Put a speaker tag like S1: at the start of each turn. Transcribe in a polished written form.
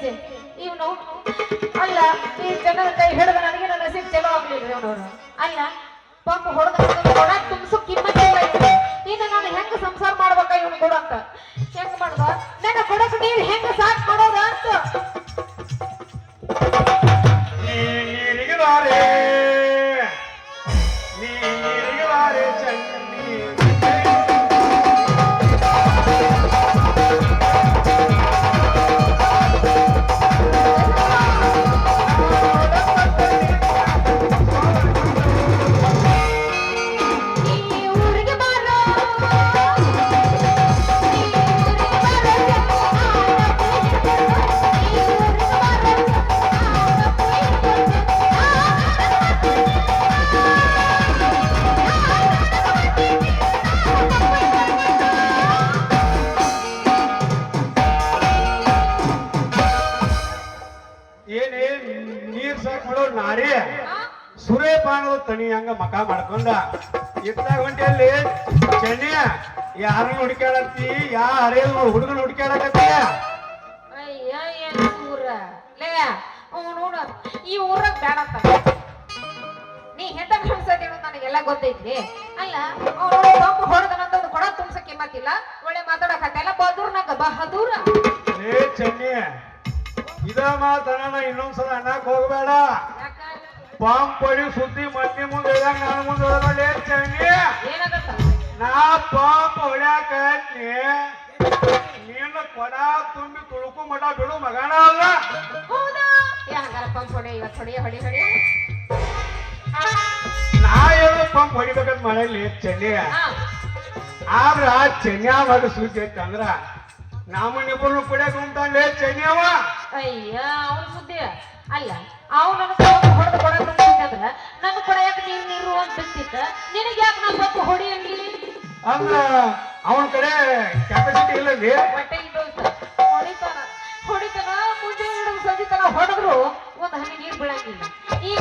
S1: ಛೇ ಇವನು ಅಲ್ಲ ಈ ಜನರ ಕೈ ಹಿಡಿದ ನನಗೆ ನನ್ನ ನಸೀಬ್ ಚಲೋ ಆಗ್ಲಿಲ್ಲ ಇವನವರು ಅಲ್ಲ ಪಂಪ್ ಹೊಡೆದ ಕೊಡ ತುಂಬಿಸು ಕಿಮ್ಮತ್ತಿಲ್ಲ ಇನ್ನು ನಾನು ಹೆಂಗ ಸಂಸಾರ ಮಾಡ್ಬೇಕ ಇವನು ಕೊಡ ಅಂತ ಹೆಂಗ್ ಮಾಡ್ದ ನನ್ನ ಕೊಡಕ್ ನೀರು ಹೆಂಗ ಸಾಕ್ ಮಾಡೋದ ಅಂತ
S2: ನಾರಿ ಸುರೇಪಾನದ ತನಿ ಹಂಗ ಮಕ ಮಾಡ್ಕೊಂಡ ಇತ್ತಾಗ ಹೊಂಟಿಯಲ್ಲಿ ಚೆನ್ನಿಯ ಯಾರನ್ನ ಹುಡುಕ್ಯಾಡತ್ತಿ ಯಾ ಹರಿಯಲ್ ಹುಡುಗನ ಹುಡುಕ್ಯಾಡಕತ್ತಿ
S1: ಅಯ್ಯ ಏನು ಊರ ಲೇ ನೋಡ ಈ ಊರಾಗ ಬೇಡತ್ತ ನೀ ಹೆಂತ ಕಾಣಿಸತಿ ನನಗೆಲ್ಲ ಗೊತ್ತೈತಿ ಅಲ್ಲ ಅವ್ರು ಪಂಪ್ ಹೊಡೆದನಂತಂದು ಕೊಡ ತುಂಬ್ಸಕ್ ಕಿಮ್ಮತ್ತಿಲ್ಲ ಒಳ್ಳೆ ಮಾತಾಡಕತ್ತೆಲ್ಲ ಬದೂರ್ನಾಗ ಬಹದೂರ
S2: ಲೇ ಚೆನ್ನಿ ಇದ ಮಾತನ ಇನ್ನೊಂದ್ಸಲ ಅನ್ನಕ್ ಹೋಗ್ಬೇಡ ಪಂಪ್ ಹೊಡಿ ಸುದ್ದಿ ಮಂದಿ ಮುಂದೆ ಹೇಳಿದಾಗ ನಾನು ಮುಂದೆ ಹೋದ್ರೆ ಚೆನ್ನಿ ನಾ ಪಂಪ್ ಹೊಡ್ಯಾಕ ನೀನು ಕೊಡ ತುಂಬಿ ತುಳುಕು ಮಠ ಬಿಡು ಮಗನ ಅಲ್ಲ
S1: ಪಂಪ್ ಹೊಡಿ ಇವತ್ತು ಹೊಡಿ ಹೊಡಿ ಹೊಡಿ
S2: ನಾ ಏನು ಪಂಪ್ ಹೊಡಿಬೇಕಂತ ಮಾಡಲಿ ಚೆನ್ನಿ ಆದ್ರ ಚೆನ್ನಿಯ ಮಗ ಸುದ್ದಿ ಐತಿ ಅಂದ್ರ ನಮ್ಮನ್ನಿಬ್ಬರು ಕುಡಿಯಕ್ ಉಂಟಲ್ಲೇ ಚೆನ್ನಿಯವ
S1: ಅಯ್ಯ ಅವನ್ ಸುದ್ದಿ ಅಲ್ಲ ಅವ್ ನನ್ನ ಪಂಪ್ ಹೊಡೆದು ಕೊಡ ತುಂಬಿಸಿದ್ರ ನನ್ನ ಕೊಡ ಯಾಕೆ ನೀರು ಅಂತ ಬಿಡ್ತಿತ್ತ ನಿನಗೆ ಯಾಕೆ ನಾ ಪಂಪ್ ಹೊಡಿ ಅಂಗಿ
S2: ಅಂದ್ರ ಅವನ ಕಡೆ ಕೆಪಾಸಿಟಿ ಇಲ್ಲ
S1: ಹೊಟ್ಟೆ ಹೊಡಿತಾನ ಹೊಡಿತಾನ ಮುಂಜಾನೆ ಸಂಜೆ ತನ ಹೊಡೆದ್ರು ಒಂದ್ ಹನಿ ನೀರ್ ಬೀಳಂಗಿಲ್ಲ ಈಗ